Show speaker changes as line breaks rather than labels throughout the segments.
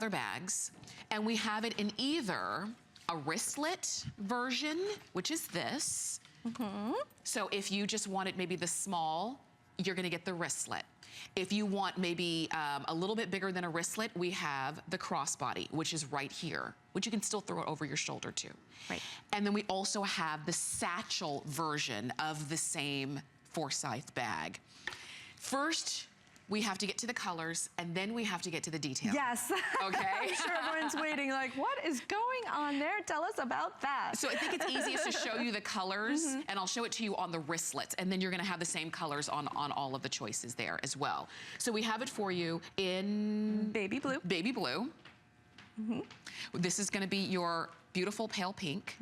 leather bags, and we have it in either a wristlet version, which is this. So if you just wanted maybe the small, you're gonna get the wristlet. If you want maybe a little bit bigger than a wristlet, we have the crossbody, which is right here, which you can still throw it over your shoulder too.
Right.
And then we also have the satchel version of the same Forsyth bag. First, we have to get to the colors, and then we have to get to the detail.
Yes.
Okay?
I'm sure everyone's waiting like, what is going on there? Tell us about that.
So I think it's easiest to show you the colors, and I'll show it to you on the wristlets, and then you're gonna have the same colors on all of the choices there as well. So we have it for you in...
Baby blue.
Baby blue. This is gonna be your beautiful pale pink.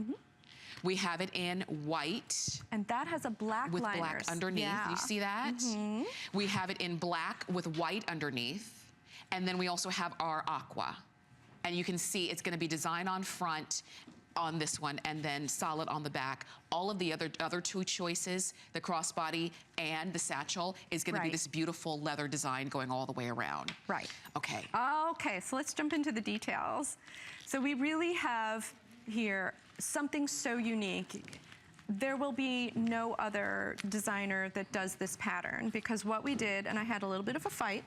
We have it in white.
And that has a black
with
liners.
Black underneath.
Yeah.
You see that? We have it in black with white underneath. And then we also have our aqua. And you can see it's gonna be design on front on this one and then solid on the back. All of the other two choices, the crossbody and the satchel, is gonna be this beautiful leather design going all the way around.
Right.
Okay.
Okay, so let's jump into the details. So we really have here something so unique. There will be no other designer that does this pattern, because what we did, and I had a little bit of a fight.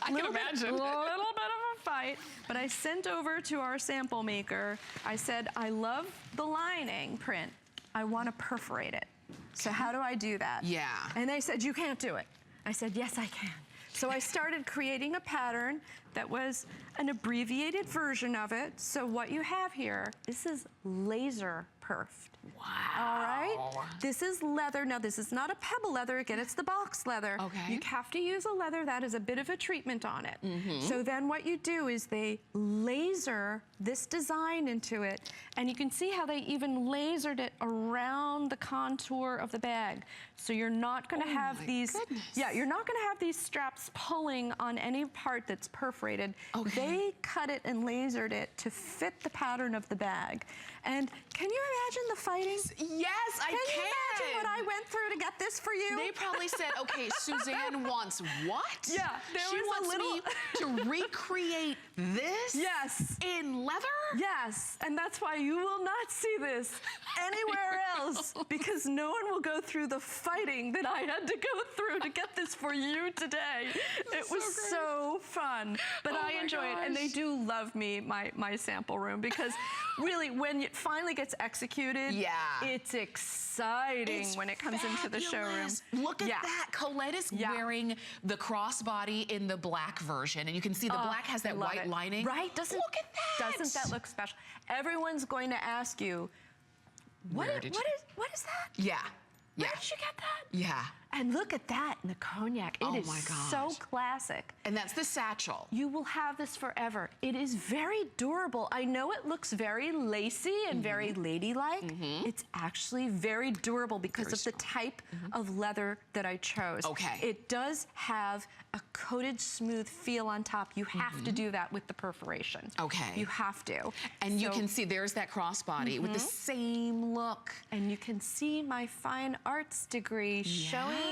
I can imagine.
A little bit of a fight, but I sent over to our sample maker, I said, I love the lining print. I want to perforate it. So how do I do that?
Yeah.
And they said, you can't do it. I said, yes, I can. So I started creating a pattern that was an abbreviated version of it. So what you have here, this is laser perfed.
Wow.
All right? This is leather. Now, this is not a pebble leather. Again, it's the box leather.
Okay.
You have to use a leather that has a bit of a treatment on it. So then what you do is they laser this design into it, and you can see how they even lasered it around the contour of the bag. So you're not gonna have these, you're not gonna have these straps pulling on any part that's perforated. They cut it and lasered it to fit the pattern of the bag. And can you imagine the fighting?
Yes, I can.
Can you imagine what I went through to get this for you?
They probably said, okay, Suzanne wants what?
Yeah,
she wants me to recreate this in leather?
Yes, and that's why you will not see this anywhere else, because no one will go through the fighting that I had to go through to get this for you today. It was so fun, but I enjoy it, and they do love me, my sample room, because really, when it finally gets executed, it's exciting when it comes into the showroom.
Look at that. Colette is wearing the crossbody in the black version, and you can see the black has that white lining.
Right? Look at that. Doesn't that look special? Everyone's going to ask you, what is that?
Yeah.
Where did you get that?
Yeah.
And look at that in the cognac. It is so classic.
And that's the satchel.
You will have this forever. It is very durable. I know it looks very lacy and very ladylike. It's actually very durable because of the type of leather that I chose.
Okay.
It does have a coated smooth feel on top. You have to do that with the perforation.
Okay.
You have to.
And you can see there's that crossbody with the same look.
And you can see my fine arts degree showing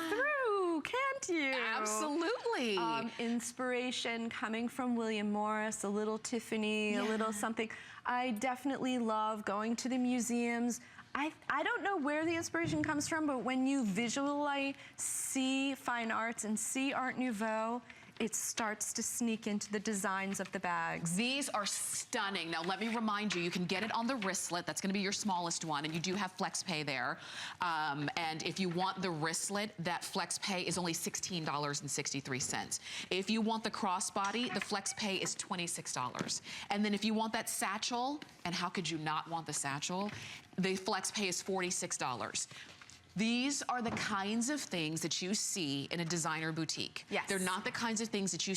through, can't you?
Absolutely.
Inspiration coming from William Morris, a little Tiffany, a little something. I definitely love going to the museums. I don't know where the inspiration comes from, but when you visually see fine arts and see Art Nouveau, it starts to sneak into the designs of the bags.
These are stunning. Now, let me remind you, you can get it on the wristlet. That's gonna be your smallest one, and you do have flex pay there. And if you want the wristlet, that flex pay is only $16.63. If you want the crossbody, the flex pay is $26. And then if you want that satchel, and how could you not want the satchel? The flex pay is $46. These are the kinds of things that you see in a designer boutique.
Yes.
They're not the kinds of things that you see